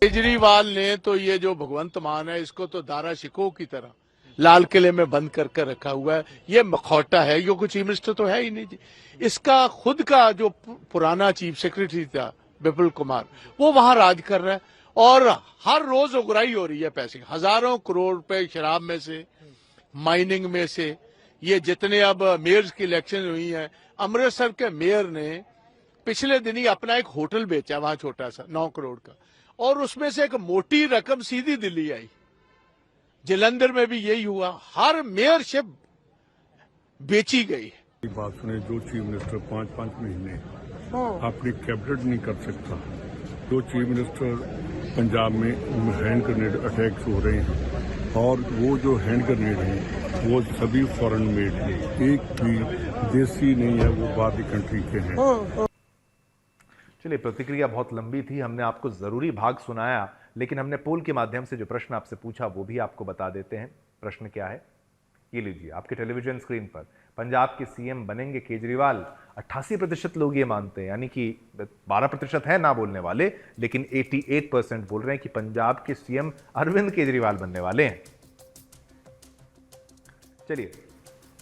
केजरीवाल ने तो ये जो भगवंत मान है इसको तो दारा शिकोह की तरह लाल किले में बंद करके रखा हुआ है। ये मखौटा है, ये कोई चीफ मिनिस्टर तो है ही नहीं जी। इसका खुद का जो पुराना चीफ सेक्रेटरी था विपुल कुमार, वो वहां राज कर रहा है और हर रोज उगराही हो रही है पैसे, हजारों करोड़ रुपए शराब में से, माइनिंग में से। ये जितने अब मेयर्स की इलेक्शन हुई है, अमृतसर के मेयर ने पिछले दिन ही अपना एक होटल बेचा वहां छोटा सा 9 करोड़ का, और उसमें से एक मोटी रकम सीधी दिल्ली आई। जलंधर में भी यही हुआ, हर मेयरशिप बेची गई। बात सुने, जो चीफ मिनिस्टर 5-5 महीने अपनी कैबिनेट नहीं कर सकता, जो चीफ मिनिस्टर पंजाब में हैंड ग्रेनेड अटैक्स हो रहे हैं और वो जो हैंड ग्रेनेड हैं वो सभी फॉरेन मेड हैं, एक भी देसी नहीं है, वो बाहरी कंट्री के हैं। चलिए, प्रतिक्रिया बहुत लंबी थी, हमने आपको जरूरी भाग सुनाया, लेकिन हमने पोल के माध्यम से जो प्रश्न आपसे पूछा वो भी आपको बता देते हैं। प्रश्न क्या है ये लीजिए आपके टेलीविजन स्क्रीन पर। पंजाब के सीएम बनेंगे केजरीवाल, 88% लोग ये मानते हैं, यानी कि 12% है ना बोलने वाले, लेकिन 88% बोल रहे हैं कि पंजाब के सीएम अरविंद केजरीवाल बनने वाले हैं। चलिए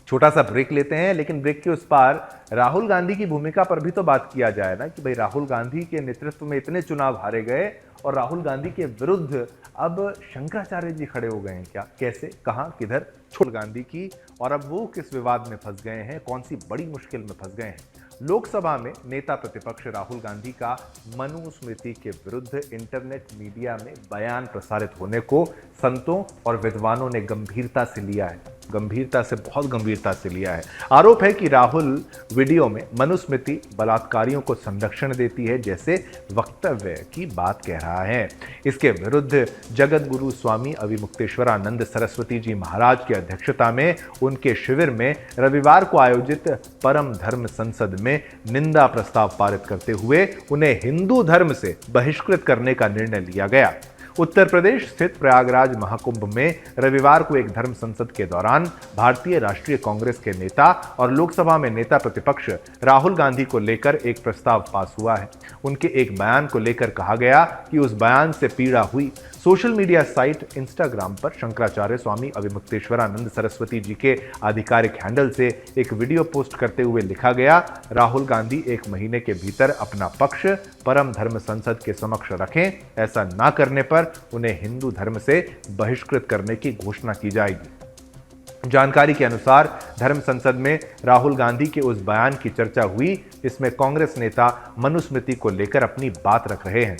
छोटा सा ब्रेक लेते हैं, लेकिन ब्रेक के उस पार राहुल गांधी की भूमिका पर भी तो बात किया जाए ना कि भाई राहुल गांधी के नेतृत्व में इतने चुनाव हारे गए और राहुल गांधी के विरुद्ध अब शंकराचार्य जी खड़े हो गए हैं। क्या, कैसे, कहां, किधर छोड़ गांधी की, और अब वो किस विवाद में फंस गए हैं, कौन सी बड़ी मुश्किल में फंस गए हैं। लोकसभा में नेता प्रतिपक्ष राहुल गांधी का मनुस्मृति के विरुद्ध इंटरनेट मीडिया में बयान प्रसारित होने को संतों और विद्वानों ने गंभीरता से लिया है, बहुत गंभीरता से लिया है। आरोप है कि राहुल वीडियो में मनुस्मृति बलात्कारियों को संरक्षण देती है जैसे वक्तव्य की बात कह रहा है। इसके विरुद्ध जगत गुरु स्वामी अविमुक्तेश्वरानंद सरस्वती जी महाराज की अध्यक्षता में उनके शिविर में रविवार को आयोजित परम धर्म संसद में निंदा प्रस्ताव पारित करते हुए उन्हें हिंदू धर्म से बहिष्कृत करने का निर्णय लिया गया। उत्तर प्रदेश स्थित प्रयागराज महाकुंभ में रविवार को एक धर्म संसद के दौरान भारतीय राष्ट्रीय कांग्रेस के नेता और लोकसभा में नेता प्रतिपक्ष राहुल गांधी को लेकर एक प्रस्ताव पास हुआ है। उनके एक बयान को लेकर कहा गया कि उस बयान से पीड़ा हुई। सोशल मीडिया साइट इंस्टाग्राम पर शंकराचार्य स्वामी अविमुक्तेश्वरानंद सरस्वती जी के आधिकारिक हैंडल से एक वीडियो पोस्ट करते हुए लिखा गया, राहुल गांधी 1 महीने के भीतर अपना पक्ष परम धर्म संसद के समक्ष रखें, ऐसा ना करने पर उन्हें हिंदू धर्म से बहिष्कृत करने की घोषणा की जाएगी। जानकारी के अनुसार धर्म संसद में राहुल गांधी के उस बयान की चर्चा हुई जिसमें कांग्रेस नेता मनुस्मृति को लेकर अपनी बात रख रहे हैं।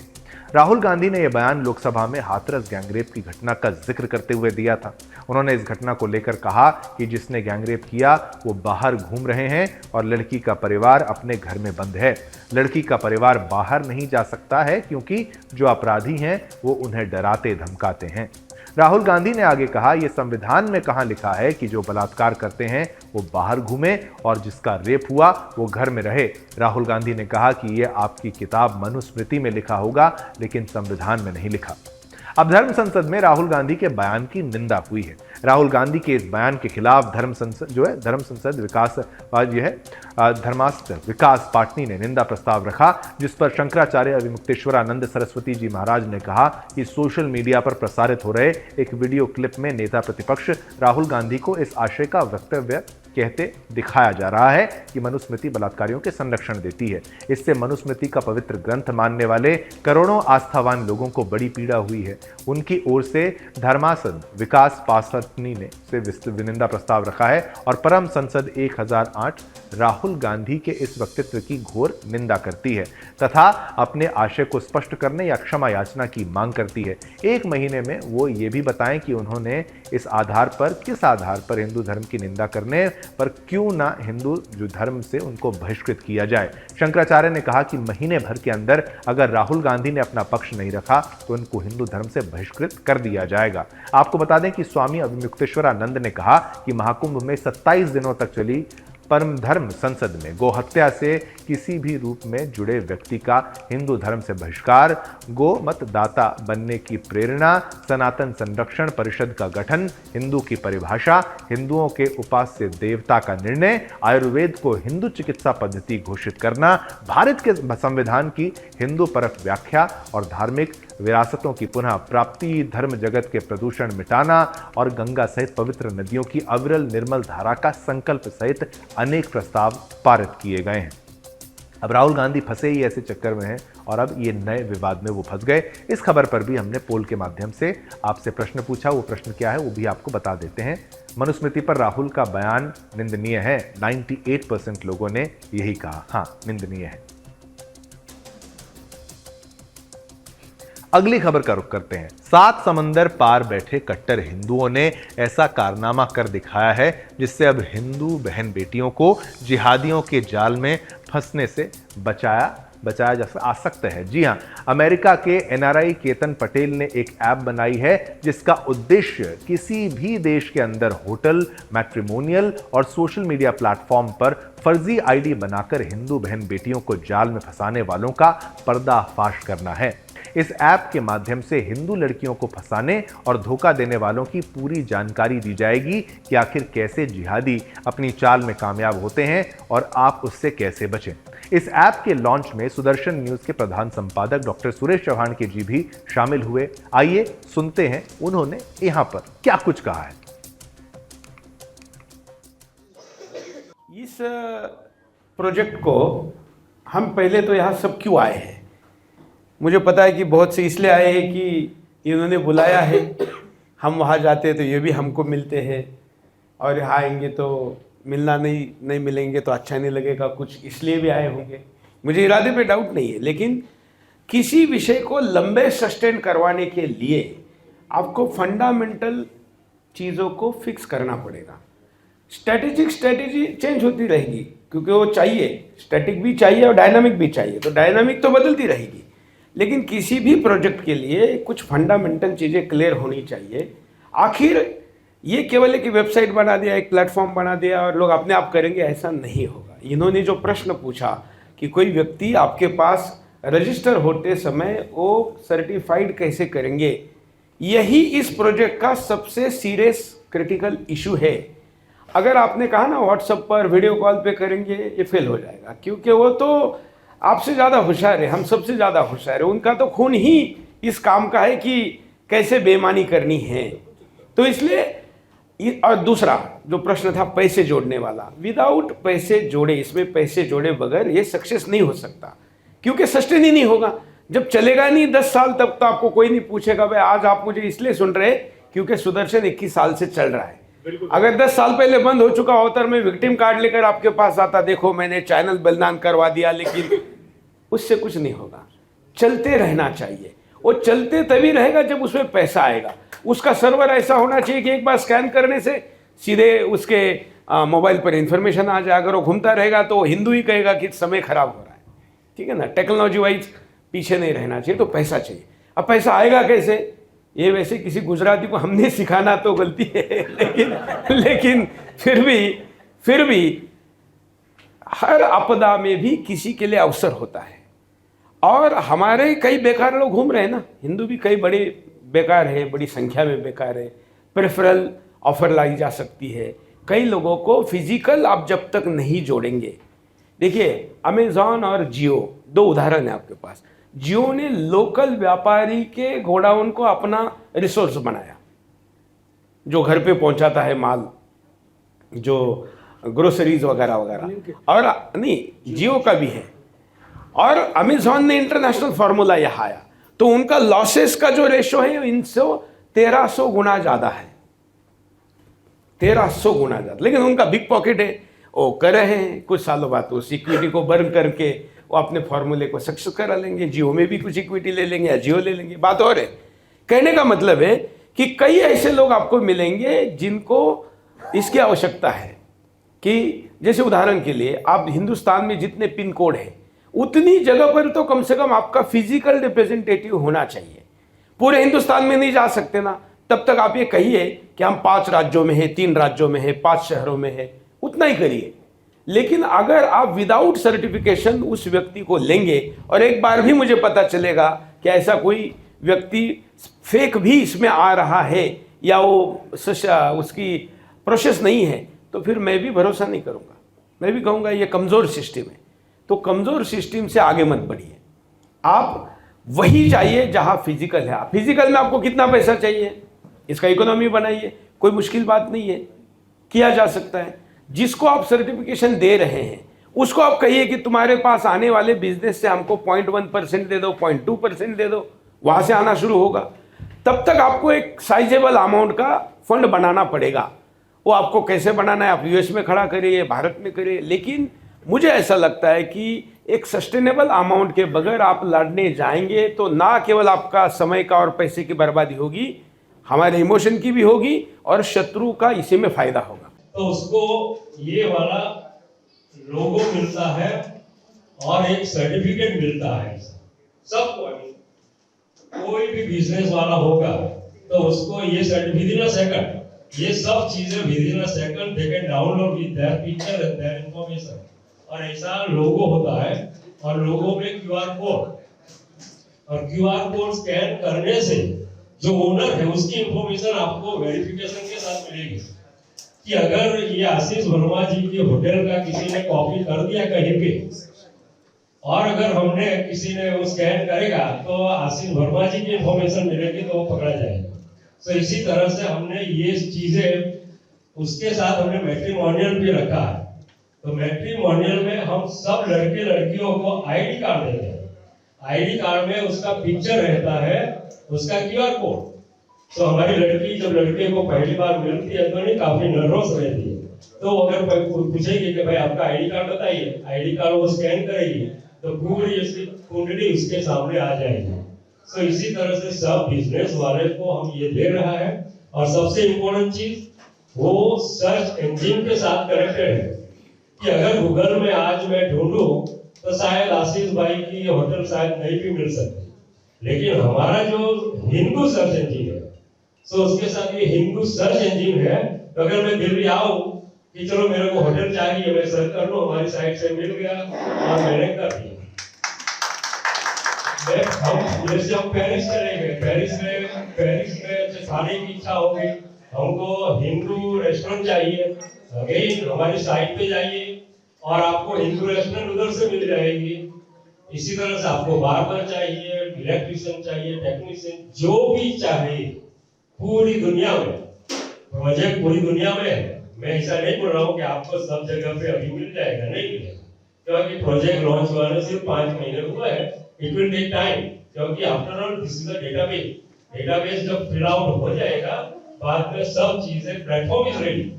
राहुल गांधी ने यह बयान लोकसभा में हाथरस गैंगरेप की घटना का जिक्र करते हुए दिया था। उन्होंने इस घटना को लेकर कहा कि जिसने गैंगरेप किया वो बाहर घूम रहे हैं और लड़की का परिवार अपने घर में बंद है। लड़की का परिवार बाहर नहीं जा सकता है क्योंकि जो अपराधी हैं वो उन्हें डराते धमकाते हैं। राहुल गांधी ने आगे कहा, यह संविधान में कहां लिखा है कि जो बलात्कार करते हैं वो बाहर घूमे और जिसका रेप हुआ वो घर में रहे। राहुल गांधी ने कहा कि यह आपकी किताब मनुस्मृति में लिखा होगा लेकिन संविधान में नहीं लिखा। अब धर्म संसद में राहुल गांधी के बयान की निंदा हुई है। राहुल गांधी के इस बयान के खिलाफ धर्म संसद विकास धर्मास्त्र विकास पाटनी ने निंदा प्रस्ताव रखा, जिस पर शंकराचार्य अविमुक्तेश्वरानंद सरस्वती जी महाराज ने कहा कि सोशल मीडिया पर प्रसारित हो रहे एक वीडियो क्लिप में नेता प्रतिपक्ष राहुल गांधी को इस आशय का वक्तव्य कहते दिखाया जा रहा है कि मनुस्मृति बलात्कारियों के संरक्षण देती है। इससे मनुस्मृति का पवित्र ग्रंथ मानने वाले करोड़ों आस्थावान लोगों को बड़ी पीड़ा हुई है। उनकी ओर से धर्मासन विकास पाटनी ने निंदा प्रस्ताव रखा है और परम संसद 1008 राहुल गांधी के इस वक्तव्य की घोर निंदा करती है तथा अपने आशय को स्पष्ट करने या क्षमा याचना की मांग करती है। 1 महीने में वो ये भी बताएं कि उन्होंने किस आधार पर हिंदू धर्म की निंदा करने पर क्यों ना हिंदू जो धर्म से उनको बहिष्कृत किया जाए। शंकराचार्य ने कहा कि महीने भर के अंदर अगर राहुल गांधी ने अपना पक्ष नहीं रखा तो उनको हिंदू धर्म से बहिष्कृत कर दिया जाएगा। आपको बता दें कि स्वामी अविमुक्तेश्वरानंद ने कहा कि महाकुंभ में 27 दिनों तक चली परम धर्म संसद में गोहत्या से किसी भी रूप में जुड़े व्यक्ति का हिंदू धर्म से बहिष्कार, गो मतदाता बनने की प्रेरणा, सनातन संरक्षण परिषद का गठन, हिंदू की परिभाषा, हिंदुओं के उपास्य देवता का निर्णय, आयुर्वेद को हिंदू चिकित्सा पद्धति घोषित करना, भारत के संविधान की हिंदू परक व्याख्या और धार्मिक विरासतों की पुनः प्राप्ति, धर्म जगत के प्रदूषण मिटाना और गंगा सहित पवित्र नदियों की अविरल निर्मल धारा का संकल्प सहित अनेक प्रस्ताव पारित किए गए हैं। अब राहुल गांधी फंसे ही ऐसे चक्कर में हैं और अब ये नए विवाद में वो फंस गए। इस खबर पर भी हमने पोल के माध्यम से आपसे प्रश्न पूछा, वो प्रश्न क्या है वो भी आपको बता देते हैं। मनुस्मृति पर राहुल का बयान निंदनीय है, 98% लोगों ने यही कहा, हाँ निंदनीय है। अगली खबर का रुख करते हैं। 7 समंदर पार बैठे कट्टर हिंदुओं ने ऐसा कारनामा कर दिखाया है जिससे अब हिंदू बहन बेटियों को जिहादियों के जाल में फंसने से बचाया जा सकता है। जी हां, अमेरिका के एनआरआई केतन पटेल ने एक ऐप बनाई है जिसका उद्देश्य किसी भी देश के अंदर होटल, मैट्रिमोनियल और सोशल मीडिया प्लेटफॉर्म पर फर्जी आईडी बनाकर हिंदू बहन बेटियों को जाल में फंसाने वालों का पर्दाफाश करना है। इस ऐप के माध्यम से हिंदू लड़कियों को फंसाने और धोखा देने वालों की पूरी जानकारी दी जाएगी कि आखिर कैसे जिहादी अपनी चाल में कामयाब होते हैं और आप उससे कैसे बचें। इस ऐप के लॉन्च में सुदर्शन न्यूज के प्रधान संपादक डॉक्टर सुरेश चौहान के जी भी शामिल हुए। आइए सुनते हैं उन्होंने यहां पर क्या कुछ कहा है। इस प्रोजेक्ट को हम पहले तो यहाँ सब क्यों आए हैं, मुझे पता है कि बहुत से इसलिए आए हैं कि इन्होंने बुलाया है, हम वहाँ जाते हैं तो ये भी हमको मिलते हैं और यहाँ आएंगे तो मिलना नहीं मिलेंगे तो अच्छा नहीं लगेगा, कुछ इसलिए भी आए होंगे। मुझे इरादे पे डाउट नहीं है, लेकिन किसी विषय को लंबे सस्टेन करवाने के लिए आपको फंडामेंटल चीज़ों को फिक्स करना पड़ेगा। स्ट्रैटेजी चेंज होती रहेगी क्योंकि वो चाहिए, स्टैटिक भी चाहिए और डायनामिक भी चाहिए, तो डायनामिक तो बदलती रहेगी, लेकिन किसी भी प्रोजेक्ट के लिए कुछ फंडामेंटल चीज़ें क्लियर होनी चाहिए। आखिर ये केवल एक वेबसाइट बना दिया, एक प्लेटफॉर्म बना दिया और लोग अपने आप करेंगे, ऐसा नहीं होगा। इन्होंने जो प्रश्न पूछा कि कोई व्यक्ति आपके पास रजिस्टर होते समय वो सर्टिफाइड कैसे करेंगे, यही इस प्रोजेक्ट का सबसे सीरियस क्रिटिकल इशू है। अगर आपने कहा ना व्हाट्सएप पर वीडियो कॉल पे करेंगे, ये फेल हो जाएगा, क्योंकि वो तो आपसे ज़्यादा होशियार है, हम सबसे ज़्यादा होशियार है। उनका तो खून ही इस काम का है कि कैसे बेईमानी करनी है। तो इसलिए और दूसरा जो प्रश्न था पैसे जोड़ने वाला, विदाउट पैसे जोड़े, इसमें पैसे जोड़े बगैर ये सक्सेस नहीं हो सकता, क्योंकि सस्टेन ही नहीं होगा। जब चलेगा नहीं 10 साल तक तो आपको कोई नहीं पूछेगा भाई आज आप मुझे इसलिए सुन रहे क्योंकि सुदर्शन 21 साल से चल रहा है। अगर 10 साल पहले बंद हो चुका होता और मैं विक्टिम कार्ड लेकर आपके पास आता, देखो मैंने चैनल बलिदान करवा दिया, लेकिन उससे कुछ नहीं होगा। चलते रहना चाहिए, वो चलते तभी रहेगा जब उसमें पैसा आएगा। उसका सर्वर ऐसा होना चाहिए कि एक बार स्कैन करने से सीधे उसके मोबाइल पर इंफॉर्मेशन आ जाए। अगर वो घूमता रहेगा तो हिंदू ही कहेगा कि समय खराब हो रहा है। ठीक है ना, टेक्नोलॉजी वाइज पीछे नहीं रहना चाहिए, तो पैसा चाहिए। अब पैसा आएगा कैसे, ये वैसे किसी गुजराती को हमने सिखाना तो गलती है, लेकिन फिर भी हर आपदा में भी किसी के लिए अवसर होता है। और हमारे कई बेकार लोग घूम रहे हैं ना, हिंदू भी कई बड़े बेकार है, बड़ी संख्या में बेकार है। प्रेफरल ऑफर लाई जा सकती है। कई लोगों को फिजिकल आप जब तक नहीं जोड़ेंगे, देखिए अमेजॉन और जियो दो उदाहरण है आपके पास। जियो ने लोकल व्यापारी के गोडाउन को अपना रिसोर्स बनाया, जो घर पे पहुंचाता है माल, जो ग्रोसरीज वगैरह वगैरह, और नहीं जियो का भी है। और अमेजॉन ने इंटरनेशनल फार्मूला यहाँ आया, तो उनका लॉसेस का जो रेशो है इनसे 1300 गुना ज़्यादा है, 1300 गुना ज़्यादा। लेकिन उनका बिग पॉकेट है, वो कर रहे हैं, कुछ सालों बाद उस इक्विटी को बर्न करके वो अपने फार्मूले को सक्सेस करा लेंगे, जियो में भी कुछ इक्विटी ले लेंगे या जियो ले लेंगे, बात और है। कहने का मतलब है कि कई ऐसे लोग आपको मिलेंगे जिनको इसकी आवश्यकता है। कि जैसे उदाहरण के लिए आप हिंदुस्तान में जितने पिन कोड हैं उतनी जगह पर तो कम से कम आपका फिजिकल रिप्रेजेंटेटिव होना चाहिए। पूरे हिंदुस्तान में नहीं जा सकते ना, तब तक आप ये कहिए कि हम 5 राज्यों में हैं, 3 राज्यों में हैं, 5 शहरों में हैं, उतना ही करिए। लेकिन अगर आप विदाउट सर्टिफिकेशन उस व्यक्ति को लेंगे और एक बार भी मुझे पता चलेगा कि ऐसा कोई व्यक्ति फेक भी इसमें आ रहा है या वो उसकी प्रोसेस नहीं है, तो फिर मैं भी भरोसा नहीं करूंगा, मैं भी कहूंगा ये कमज़ोर सिस्टम है। तो कमज़ोर सिस्टम से आगे मत बढ़िए, आप वही चाहिए जहां फिजिकल है। फिजिकल में आपको कितना पैसा चाहिए, इसका इकोनॉमी बनाइए, कोई मुश्किल बात नहीं है, किया जा सकता है। जिसको आप सर्टिफिकेशन दे रहे हैं उसको आप कहिए कि तुम्हारे पास आने वाले बिजनेस से हमको 0.1% दे दो, 0.2% दे दो, वहां से आना शुरू होगा। तब तक आपको एक साइजेबल अमाउंट का फंड बनाना पड़ेगा। वो आपको कैसे बनाना है, आप यूएस में खड़ा करिए, भारत में करिए, लेकिन मुझे ऐसा लगता है कि एक सस्टेनेबल अमाउंट के बगैर आप लड़ने जाएंगे तो ना केवल आपका समय का और पैसे की बर्बादी होगी, हमारे इमोशन की भी होगी और शत्रु का इसी में फायदा होगा। तो उसको ये वाला लोगो मिलता है और एक सर्टिफिकेट मिलता है सबको। कोई भी बिजनेस वाला होगा तो उसको ये सर्टिफिकेट सेकंड, ये सब चीजें within a second they can download with their picture and their information. और ऐसा लोगो होता है और लोगो में क्यूआर कोड, और क्यूआर कोड स्कैन करने से जो ओनर है उसकी इंफॉर्मेशन आपको वेरिफिकेशन के साथ मिलेगी कि अगर ये आशीष वर्मा जी के होटल का किसी ने कॉपी कर दिया कहीं पे, और अगर हमने किसी ने वो स्कैन करेगा तो आशीष वर्मा जी की इंफॉर्मेशन मिलेगी तो वो पकड़ा जाएगा। तो इसी तरह से हमने ये चीजें उसके साथ हमने मैट्रिमोनियल भी रखा है। तो मैट्रिमोनियल में हम सब लड़के लड़कियों को आईडी कार्ड देते हैं। आईडी कार्ड में उसका पिक्चर रहता है, उसका क्यूआर कोड। तो हमारी लड़की जब लड़के को पहली बार मिलती है तो नहीं काफी नर्वस रहती है, तो अगर पूछेगी कि भाई आपका आईडी कार्ड बताइए, आईडी कार्ड वो स्कैन करेगी तो पूरी उसकी कुंडली उसके सामने आ जाएगी। तो इसी तरह से सब बिजनेस वाले को हम ये दे रहा है। और सबसे इम्पोर्टेंट चीज वो सर्च इंजन के साथ कनेक्टेड है कि अगर गूगल में आज मैं ढूंढूं तो शायद आशीष भाई की होटल शायद नहीं भी मिल सकती, लेकिन हमारा जो हिंदू सर्च इंजन है तो उसके साथ ये हिंदू सर्च इंजन है। तो अगर मैं दिल्ली आऊं कि चलो मेरे को होटल चाहिए, मैं सर्च कर लूं, हमारी साइट से मिल गया और मैंने कर दिया। हम जैसे हम पेरिस चलेंगे, पेरिस में खाने की इच्छा होगी, हमको हिंदू रेस्टोरेंट चाहिए, अगेन हमारी साइट पे जाइए और आपको हिंदू रेस्टोरेंट उधर से मिल जाएगी। इसी तरह से आपको बार्बर चाहिए, इलेक्ट्रिशियन चाहिए, टेक्नीशियन, जो भी चाहिए पूरी दुनिया में, प्रोजेक्ट पूरी दुनिया में है। मैं ऐसा नहीं बोल रहा हूँ कि आपको सब जगह पे अभी मिल जाएगा, नहीं मिलेगा, क्योंकि प्रोजेक्ट लॉन्च हुआ है सिर्फ 5 महीने हुआ है। इट विल टेक टाइम, क्योंकि after all this is a database जब फिल आउट हो जाएगा बाद में सब चीजें, प्लेटफॉर्म इज रेडी।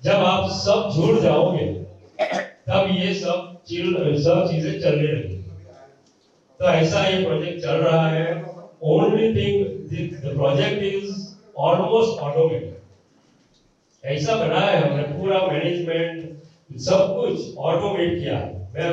जब आप सब जुड़ जाओगे तब ये सब चीजें चलने लगेगी। तो ऐसा ये प्रोजेक्ट चल रहा है। Only thing the project is almost automated. ऐसा बनाया है हमने, पूरा मैनेजमेंट सब कुछ ऑटोमेट किया है।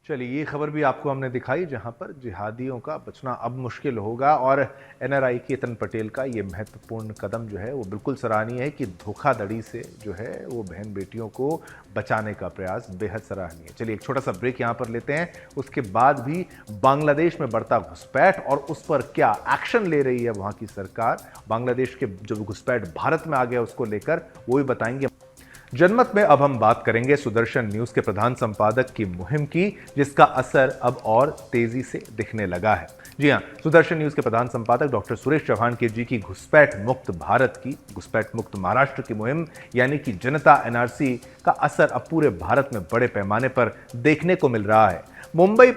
चलिए, ये खबर भी आपको हमने दिखाई जहां पर जिहादियों का बचना अब मुश्किल होगा और एनआरआई केतन पटेल का ये महत्वपूर्ण कदम जो है वो बिल्कुल सराहनीय है कि धोखाधड़ी से जो है वो बहन बेटियों को बचाने का प्रयास बेहद सराहनीय है। चलिए, एक छोटा सा ब्रेक यहाँ पर लेते हैं, उसके बाद भी बांग्लादेश में बढ़ता घुसपैठ और उस पर क्या एक्शन ले रही है वहाँ की सरकार, बांग्लादेश के जो घुसपैठ भारत में आ गया उसको लेकर वो भी बताएंगे। जनमत में अब हम बात करेंगे सुदर्शन न्यूज के प्रधान संपादक की मुहिम की, जिसका असर अब और तेजी से दिखने लगा है। जी हां, सुदर्शन न्यूज के प्रधान संपादक डॉक्टर सुरेश चौहान के जी की घुसपैठ मुक्त भारत की, घुसपैठ मुक्त महाराष्ट्र की मुहिम यानी कि जनता एनआरसी का असर अब पूरे भारत में बड़े पैमाने पर देखने को मिल रहा है। मुंबई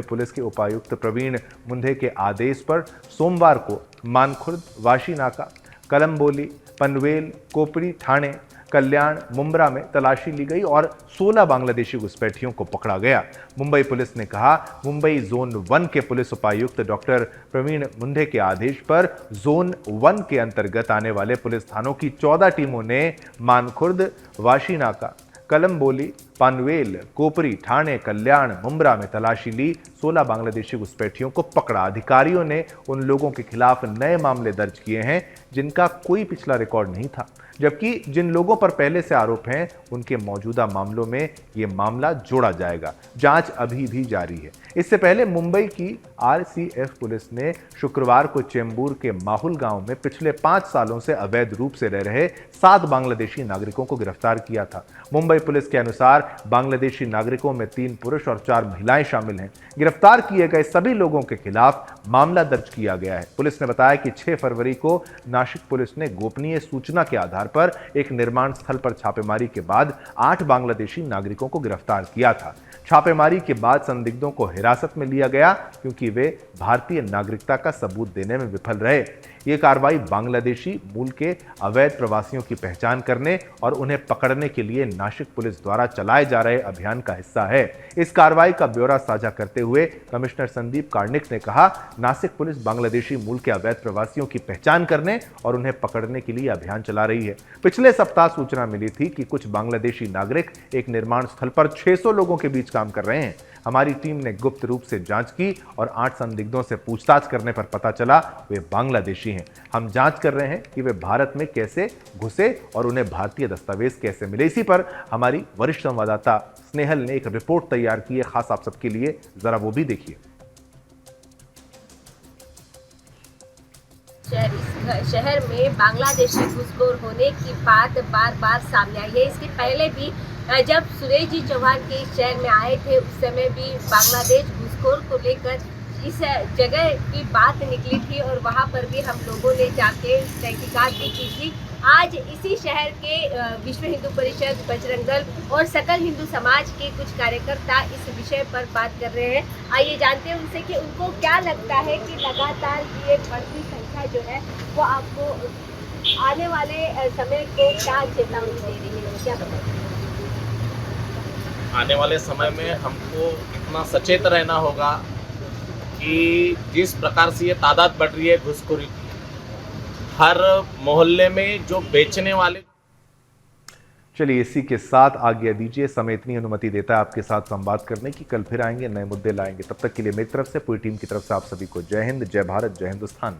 पुलिस के उपायुक्त प्रवीण मुंधे के आदेश पर सोमवार को मानखुर्द, वाशीनाका, कलम्बोली, पनवेल, कोपरी, ठाणे, कल्याण, मुंब्रा में तलाशी ली गई और 16 बांग्लादेशी घुसपैठियों को पकड़ा गया। मुंबई पुलिस ने कहा, मुंबई जोन 1 के पुलिस उपायुक्त डॉक्टर प्रवीण मुंधे के आदेश पर जोन 1 के अंतर्गत आने वाले पुलिस थानों की 14 टीमों ने मानखुर्द, वाशीनाका, कलम्बोली, पनवेल, कोपरी, ठाणे, कल्याण, मुंब्रा में तलाशी ली। 16 बांग्लादेशी घुसपैठियों को पकड़ा। अधिकारियों ने उन लोगों के खिलाफ नए मामले दर्ज किए हैं जिनका कोई पिछला रिकॉर्ड नहीं था, जबकि जिन लोगों पर पहले से आरोप हैं उनके मौजूदा मामलों में यह मामला जोड़ा जाएगा। जांच अभी भी जारी है। इससे पहले मुंबई की आरसीएफ पुलिस ने शुक्रवार को चेंबूर के माहुल गांव में पिछले 5 सालों से अवैध रूप से रह रहे 7 बांग्लादेशी नागरिकों को गिरफ्तार किया था। मुंबई पुलिस के अनुसार बांग्लादेशी नागरिकों में 3 पुरुष और 4 महिलाएं शामिल हैं। गिरफ्तार किए गए सभी लोगों के खिलाफ मामला दर्ज किया गया है। पुलिस ने बताया कि 6 फरवरी को नासिक पुलिस ने गोपनीय सूचना के आधार पर एक निर्माण स्थल पर छापेमारी के बाद 8 बांग्लादेशी नागरिकों को गिरफ्तार किया था। छापेमारी के बाद संदिग्धों को हिरासत में लिया गया क्योंकि वे भारतीय नागरिकता का सबूत देने में विफल रहे। ये कार्रवाई बांग्लादेशी मूल के अवैध प्रवासियों की पहचान करने और उन्हें पकड़ने के लिए नासिक पुलिस द्वारा चलाए जा रहे अभियान का हिस्सा है। इस कार्रवाई का ब्यौरा साझा करते हुए कमिश्नर संदीप कार्निक ने कहा, नासिक पुलिस बांग्लादेशी मूल के अवैध प्रवासियों की पहचान करने और उन्हें पकड़ने के लिए अभियान चला रही है। पिछले सप्ताह सूचना मिली थी कि कुछ बांग्लादेशी नागरिक एक निर्माण स्थल पर 600 लोगों के बीच काम कर रहे हैं। हमारी टीम ने गुप्त रूप से जांच की और 8 संदिग्धों से पूछताछ करने पर पता चला वे बांग्लादेशी हैं। हम जांच कर रहे हैं कि वे भारत में कैसे घुसे और उन्हें भारतीय दस्तावेज कैसे मिले। इसी पर हमारी वरिष्ठ संवाददाता स्नेहल ने एक रिपोर्ट तैयार की है, खास आप सबके लिए, जरा वो भी देखिए। शहर में बांग्लादेशी घुसखोर होने की बात बार बार सामने आई है। इसके पहले भी जब सुरेश जी चौहान के शहर में आए थे उस समय भी बांग्लादेश घुसखोर को लेकर इस जगह की बात निकली थी और वहां पर भी हम लोगों ने जाके तहकीकात भी की थी। आज इसी शहर के विश्व हिंदू परिषद, बजरंग दल और सकल हिंदू समाज के कुछ कार्यकर्ता इस विषय पर बात कर रहे हैं। आइए जानते हैं उनसे कि उनको क्या लगता है कि लगातार ये बढ़ती संख्या जो है वो आपको आने वाले समय को क्या चेतावनी दे रही है, क्या बताइए? आने वाले समय में हमको इतना सचेत रहना होगा कि जिस प्रकार से ये तादाद बढ़ रही है घुसखोरी की, हर मोहल्ले में जो बेचने वाले। चलिए, इसी के साथ आज्ञा दीजिए। समय इतनी अनुमति देता है आपके साथ संवाद करने की। कल फिर आएंगे, नए मुद्दे लाएंगे। तब तक के लिए मेरी तरफ से, पूरी टीम की तरफ से आप सभी को जय हिंद, जय भारत, जय हिंदुस्तान।